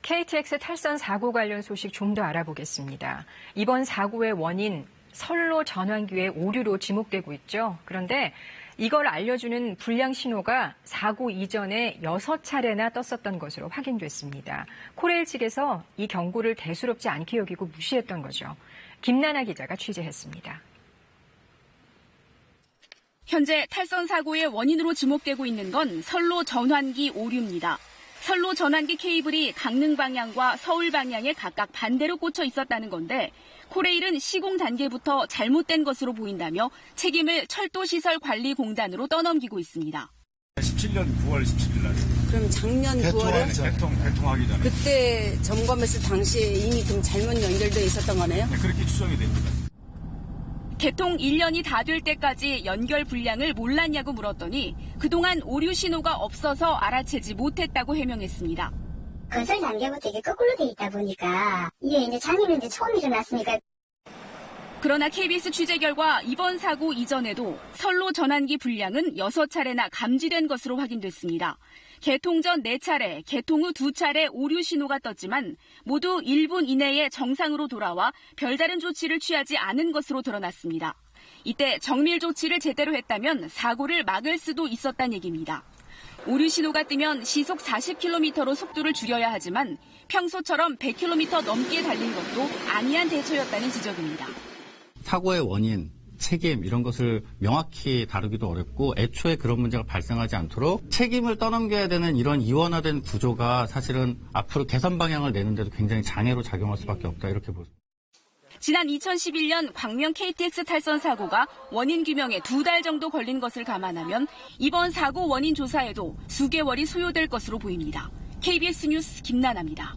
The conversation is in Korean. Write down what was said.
KTX 탈선 사고 관련 소식 좀 더 알아보겠습니다. 이번 사고의 원인, 선로 전환기의 오류로 지목되고 있죠. 그런데 이걸 알려주는 불량 신호가 사고 이전에 6차례나 떴었던 것으로 확인됐습니다. 코레일 측에서 이 경고를 대수롭지 않게 여기고 무시했던 거죠. 김나나 기자가 취재했습니다. 현재 탈선 사고의 원인으로 지목되고 있는 건 선로 전환기 오류입니다. 선로 전환기 케이블이 강릉 방향과 서울 방향에 각각 반대로 꽂혀 있었다는 건데 코레일은 시공 단계부터 잘못된 것으로 보인다며 책임을 철도시설관리공단으로 떠넘기고 있습니다. 17년 9월 17일 날. 그럼 작년 9월에 개통하기 전에. 그때 점검했을 당시에 이미 좀 잘못 연결되어 있었던 거네요? 네, 그렇게 추정이 됩니다. 개통 1년이 다 될 때까지 연결 불량을 몰랐냐고 물었더니 그동안 오류 신호가 없어서 알아채지 못했다고 해명했습니다. 건설 단계부터 이게 거꾸로 돼 있다 보니까 이게 이제 장애는 이제 처음 일어났으니까. 그러나 KBS 취재 결과 이번 사고 이전에도 선로 전환기 불량은 6차례나 감지된 것으로 확인됐습니다. 개통 전 4차례, 개통 후 2차례 오류 신호가 떴지만 모두 1분 이내에 정상으로 돌아와 별다른 조치를 취하지 않은 것으로 드러났습니다. 이때 정밀 조치를 제대로 했다면 사고를 막을 수도 있었다는 얘기입니다. 오류 신호가 뜨면 시속 40km로 속도를 줄여야 하지만 평소처럼 100km 넘게 달린 것도 안이한 대처였다는 지적입니다. 사고의 원인, 책임 이런 것을 명확히 다루기도 어렵고 애초에 그런 문제가 발생하지 않도록 책임을 떠넘겨야 되는 이런 이원화된 구조가 사실은 앞으로 개선 방향을 내는데도 굉장히 장애로 작용할 수밖에 없다 이렇게 보습니다. 지난 2011년 광명 KTX 탈선 사고가 원인 규명에 2달 정도 걸린 것을 감안하면 이번 사고 원인 조사에도 수개월이 소요될 것으로 보입니다. KBS 뉴스 김나나입니다.